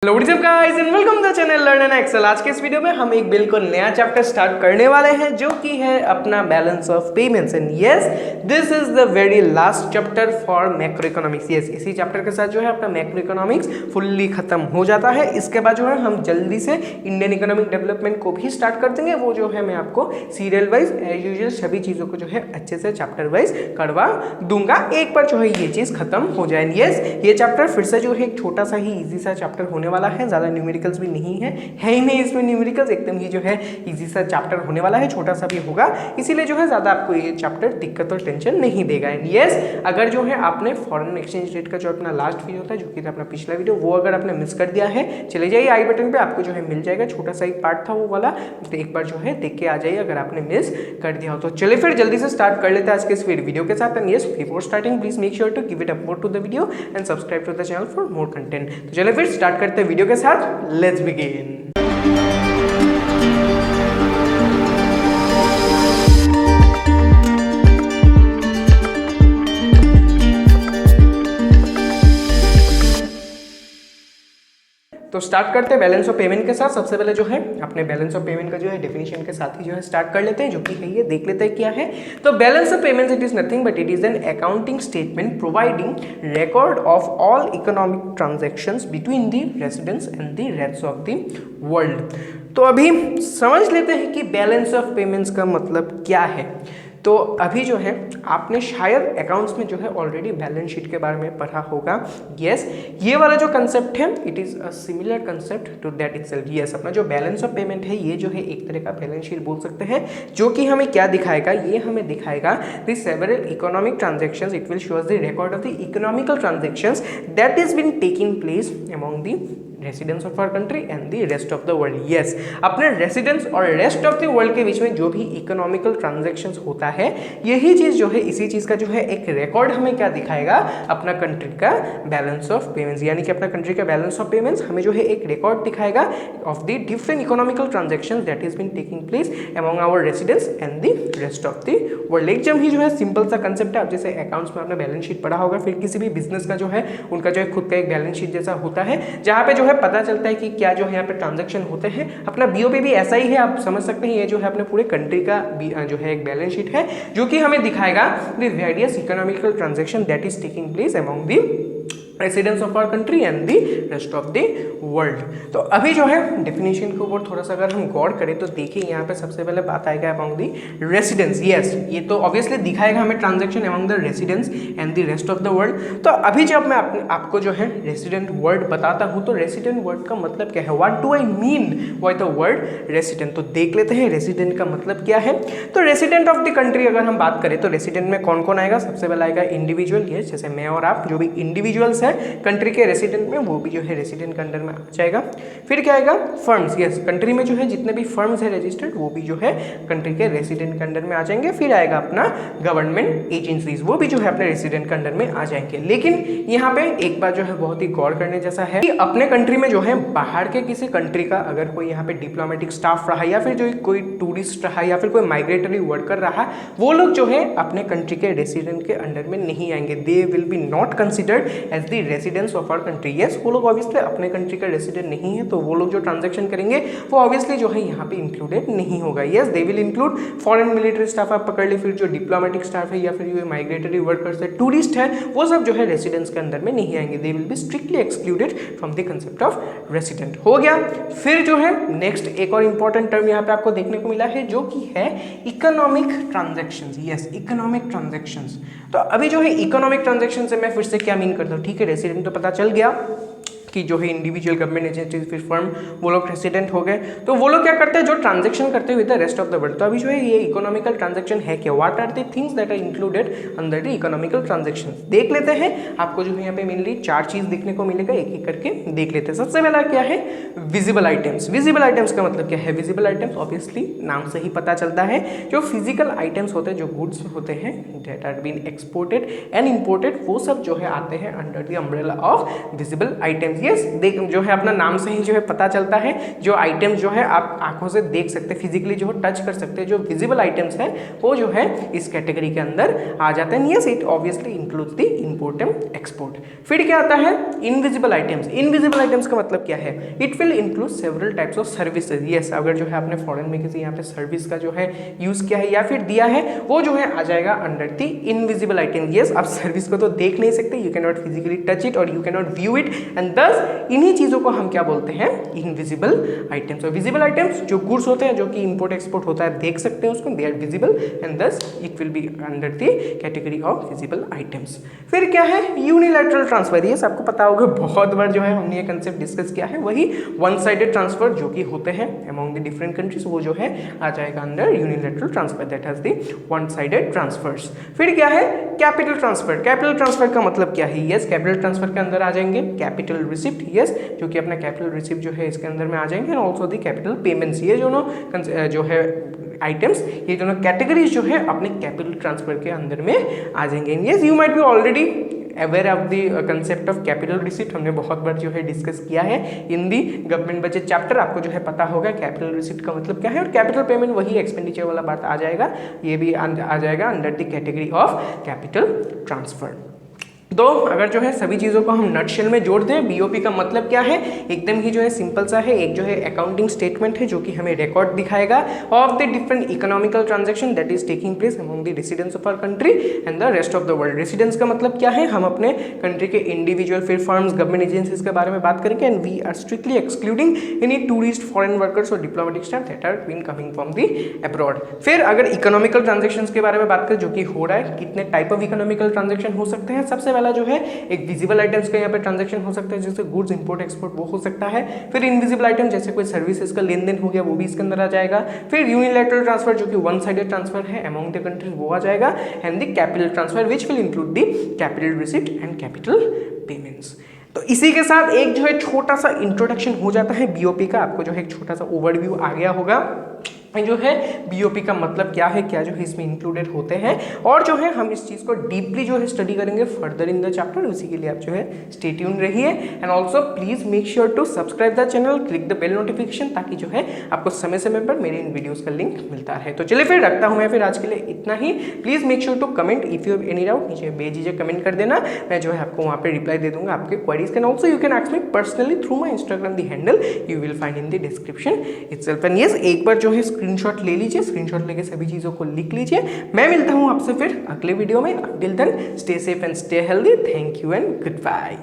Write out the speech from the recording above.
Hello what's up guys and welcome to the channel Learn and Excel. आज के इस video में हम एक बिल्कुल नया चैप्टर स्टार्ट करने वाले हैं जो कि है अपना balance of payments. And yes, this is the very last chapter for macro economics. Yes, इसी चैप्टर के साथ जो है अपना मैक्रो इकोनॉमिक्स फुल्ली खत्म हो जाता है। इसके बाद जो है हम जल्दी से इंडियन इकोनॉमिक डेवलपमेंट को भी स्टार्ट कर देंगे। वो जो है मैं आपको सीरियल वाइज एज यूजुअल सभी चीज़ों को जो है अच्छे से चैप्टर वाइज करवा दूंगा एक बार जो है ये चीज़ खत्म हो जाए। यस, ये चैप्टर फिर से जो है एक छोटा सा ही ईजी सा चैप्टर होने वाला है, ज़्यादा न्यूमेरिकल्स भी नहीं है ही नहीं इसमें न्यूमेरिकल्स, एकदम ही जो है इजी सा चैप्टर होने वाला है, छोटा सा भी होगा, इसीलिए जो है ज़्यादा आपको ये चैप्टर दिक्कत और टेंशन नहीं देगा। एंड यस, अगर जो है आपने फॉरेन एक्सचेंज रेट का जो अपना लास्ट वीडियो था, जो कि था अपना पिछला वीडियो, वो अगर आपने मिस कर दिया है, चले जाइए आई बटन पे, आपको जो है मिल जाएगा, छोटा सा एक पार्ट था वो वाला, तो एक बार जो है देख के आ जाइए अगर आपने मिस कर दिया हो। तो चलिए फिर जल्दी से स्टार्ट कर लेते हैं आज के इस वीडियो के साथ। And yes, before starting please make sure to give it upward to the video and subscribe to the channel for more content. तो चलिए फिर स्टार्ट करते हैं वीडियो के साथ। Let's begin. तो स्टार्ट करते हैं बैलेंस ऑफ पेमेंट के साथ। सबसे पहले जो है अपने बैलेंस ऑफ पेमेंट का जो है डेफिनेशन के साथ ही जो है स्टार्ट कर लेते हैं, जो कि है ये देख लेते हैं क्या है। तो balance of payments it is nothing but it is an accounting statement providing record of all economic transactions between the residents and the rest of the world. तो अभी समझ लेते हैं कि बैलेंस ऑफ पेमेंट्स का मतलब क्या है। तो अभी जो है आपने शायद अकाउंट्स में जो है ऑलरेडी बैलेंस शीट के बारे में पढ़ा होगा। यस, ये वाला जो कंसेप्ट है it is a similar concept to that itself. Yes, अपना जो बैलेंस ऑफ पेमेंट है ये जो है एक तरह का बैलेंस शीट बोल सकते हैं, जो कि हमें क्या दिखाएगा, ये हमें दिखाएगा the several economic transactions. It will show us the record of the economical transactions that is been taking place among the residents of our country and the rest of the world. Yes, अपने residents और rest of the world के बीच में जो भी economical transactions होता है, यही चीज़ जो है इसी चीज़ का जो है एक रिकॉर्ड हमें क्या दिखाएगा, अपना कंट्री का बैलेंस ऑफ पेमेंट्स। यानी कि अपना कंट्री का बैलेंस ऑफ पेमेंट्स हमें जो है एक रिकॉर्ड दिखाएगा of the different economical transactions that is been taking place among our residents and the rest of the world. एकदम ही जो है सिंपल सा कंसेप्ट है। आप जैसे अकाउंट्स में आपने बैलेंस शीट पढ़ा होगा, फिर किसी भी बिजनेस का जो है उनका जो है खुद का एक बैलेंस शीट जैसा होता है, जहाँ पे जो है पता चलता है कि क्या जो है यहाँ पे ट्रांजैक्शन होते हैं। अपना बीओपी भी ऐसा ही है, आप समझ सकते हैं। ये जो है अपने पूरे कंट्री का जो है एक बैलेंस शीट है, जो कि हमें दिखाएगा the various economical transaction that is taking place among the residents of our country and the rest of the world. तो अभी जो है डेफिनेशन के ऊपर थोड़ा सा अगर हम गौर करें तो देखिए यहाँ पे सबसे पहले बात आएगा अमॉन्ग द रेसिडेंट्स। यस, ये तो ऑब्वियसली दिखाएगा हमें transaction among the residents and the rest of the world. तो अभी जब मैं आपको जो है रेसिडेंट वर्ड बताता हूँ, तो रेसिडेंट वर्ड का मतलब क्या है, what do I mean by the word resident. तो देख लेते हैं रेसिडेंट का मतलब क्या है। तो रेसिडेंट ऑफ द कंट्री अगर हम बात करें तो रेसिडेंट में कौन कौन आएगा, सबसे पहले आएगा इंडिविजुअल। ये जैसे मैं और आप जो भी इंडिविजुअल्स कंट्री के रेसिडेंट में, वो भी जो है रेसिडेंट के अंडर में आ जाएगा। फिर क्या आएगा, फर्म्स। यस, कंट्री में जो है जितने भी फर्म्स है रजिस्टर्ड, वो भी जो है कंट्री के रेसिडेंट के अंडर में आ जाएंगे। फिर आएगा अपना गवर्नमेंट एजेंसीज, वो भी जो है अपने रेसिडेंट के अंडर में आ जाएंगे। लेकिन यहाँ पे एक बात जो है बहुत ही गौर करने जैसा है कि अपने कंट्री में जो है बाहर के किसी कंट्री का अगर कोई यहाँ पे डिप्लोमेटिक स्टाफ रहा, या फिर जो कोई टूरिस्ट रहा, या फिर कोई माइग्रेटरी वर्कर रहा, वो लोग जो है अपने कंट्री के रेसिडेंट के अंडर में नहीं आएंगे। They will be not considered as the residents of our country. Yes, वो लोग ऑब्वियसली अपने कंट्री का रेसिडेंट नहीं है, तो वो लोग जो ट्रांजैक्शन करेंगे वो ऑब्वियसली जो है यहाँ पे इंक्लूडेड नहीं होगा। Yes, they will include foreign military staff आप पकड़ ले, फिर जो डिप्लोमेटिक स्टाफ है, या फिर जो माइग्रेटरी वर्कर्स है, टूरिस्ट है, वो सब जो है रेसिडेंट्स के अंदर में नहीं आएंगे। They will B strictly excluded from the concept of resident. हो गया। फिर जो है नेक्स्ट एक और इंपॉर्टेंट टर्म यहाँ पे आपको देखने को मिला है, जो कि है economic transactions. Yes, economic transactions. तो अभी जो है इकोनॉमिक ट्रांजैक्शन से मैं फिर से क्या मीन करता हूँ, ठीक है, रेसिडेंट तो पता चल गया कि जो है इंडिविजुअल गवर्नमेंट एजेंसीज फिर फर्म, वो लोग रेसिडेंट हो गए। तो वो लोग क्या करते हैं, जो ट्रांजैक्शन करते हुए the rest of the world. तो अभी जो है ये इकोनॉमिकल ट्रांजैक्शन है क्या, what are the things that are included under the economical transaction, देख लेते हैं। आपको जो है यहाँ पे मेनली 4 चीज देखने को मिलेगा, एक एक करके देख लेते हैं। सबसे पहला क्या है, विजिबल आइटम्स। विजिबल आइटम्स का मतलब क्या है, विजिबल आइटम्स ऑब्वियसली नाम से ही पता चलता है, जो फिजिकल आइटम्स होते हैं, जो गुड्स होते हैं that are been exported and imported, वो सब जो है आते हैं under the umbrella of visible items. Items, yes देख जो है अपना नाम से ही जो है पता चलता है, जो आइटम्स जो है आप आंखों से देख सकते हैं, फिजिकली जो टच कर सकते हैं, जो विजिबल आइटम्स है वो जो है इस कैटेगरी के अंदर आ जाते हैं। Yes it obviously includes the import and export. फिर क्या आता है इनविजिबल आइटम्स। इनविजिबल आइटम्स का मतलब क्या है, it will include several types of services. Yes अगर जो है आपने फॉरेन में किसी यहाँ पे सर्विस का जो है यूज किया है या फिर दिया है, वो जो है आ जाएगा under the invisible item. Yes आप सर्विस को तो देख नहीं सकते, you can not physically touch it और you can not view it, and thus इन्हीं चीजों को हम क्या बोलते हैं इनविजिबल आइटम्स। और विजिबल आइटम्स जो गुड्स होते हैं, जो कि इंपोर्ट एक्सपोर्ट होता है, देख सकते हैं उसको, they are visible and thus it will be under the category of visible items. फिर क्या है यूनिलैटरल ट्रांसफर। ये आपको पता होगा, बहुत बार जो है हमने ये कंसेप्ट डिस्कस किया है, वही वन साइडेड ट्रांसफर जो कि होते हैं अमॉन्ग द डिफरेंट कंट्रीज, वो जो है आ जाएगा under unilateral transfer, that has the one sided transfers. फिर क्या है कैपिटल ट्रांसफर। कैपिटल ट्रांसफर का मतलब क्या है, यस कैपिटल ट्रांसफर के अंदर आ जाएंगे कैपिटल रिसिप्ट, यस जो कि अपना कैपिटल रिसिप्ट जो है इसके अंदर में आ जाएंगे, and also the capital payments. ये जो है आइटम्स, ये दोनों कैटेगरीज जो है अपने कैपिटल ट्रांसफर के अंदर में आ जाएंगे। Yes you might be already aware of the concept of capital receipt, हमने बहुत बार जो है डिस्कस किया है इन दी गवर्नमेंट बजट चैप्टर, आपको जो है पता होगा कैपिटल रिसिप्ट का मतलब क्या है। और कैपिटल पेमेंट वही एक्सपेंडिचर वाला बात आ जाएगा, ये भी आ जाएगा under the category of capital transfer. तो अगर जो है सभी चीज़ों को हम नटशेल में जोड़ दें, बीओपी का मतलब क्या है, एकदम ही जो है सिंपल सा है, एक जो है अकाउंटिंग स्टेटमेंट है जो कि हमें रिकॉर्ड दिखाएगा of the different economical transaction that is taking place among the residents of our country and the rest of the world. Residents का मतलब क्या है, हम अपने कंट्री के इंडिविजुअल फिर फर्म्स गवर्नमेंट एजेंसीज के बारे में बात करेंगे, and we are strictly excluding any tourist foreign workers और diplomatic staff that are been coming from the abroad. फिर अगर इकोनॉमिकल ट्रांजेक्शन के बारे में बात करें जो कि हो रहा है, कितने टाइप ऑफ इकोनॉमिकल ट्रांजेक्शन हो सकते हैं, सबसे पहला जो है एक विजिबल आइटम्स का यहाँ पे ट्रांजैक्शन हो सकता है, जैसे गुड्स इंपोर्ट एक्सपोर्ट वो हो सकता है। फिर इनविजिबल आइटम जैसे कोई सर्विसेज का लेन देन हो गया, वो भी इसके अंदर आ जाएगा। फिर यूनिलैटरल ट्रांसफर जो कि वन साइडेड ट्रांसफर है अमॉन्ग द कंट्रीज, वो आ जाएगा, and the capital transfer which will include the capital receipt and capital payments. तो इसी के साथ एक जो है छोटा सा इंट्रोडक्शन हो जाता है बीओपी का, आपको जो है एक छोटा सा ओवरव्यू आ गया होगा जो है बीओपी का मतलब क्या है, क्या जो है इसमें इंक्लूडेड होते हैं, और जो है हम इस चीज़ को डीपली जो है स्टडी करेंगे फर्दर इन द चैप्टर। उसी के लिए आप जो है स्टे ट्यून रहिए, and also please make sure to subscribe the channel, click the bell notification, ताकि जो है आपको समय समय पर मेरे इन वीडियोस का लिंक मिलता है। तो चलिए फिर रखता हूँ मैं फिर आज के लिए इतना ही। Please make sure to comment if you have any doubt, नीचे बेझिझक कमेंट कर देना, मैं जो है आपको वहाँ पे रिप्लाई दे दूंगा आपके queries can also you can ask me personally through my Instagram the handle you will find in the description itself. And yes एक बार जो है स्क्रीनशॉट ले लीजिए, स्क्रीनशॉट लेके सभी चीजों को लिख लीजिए। मैं मिलता हूं आपसे फिर अगले वीडियो में। Till then stay safe and stay healthy. Thank you and good bye.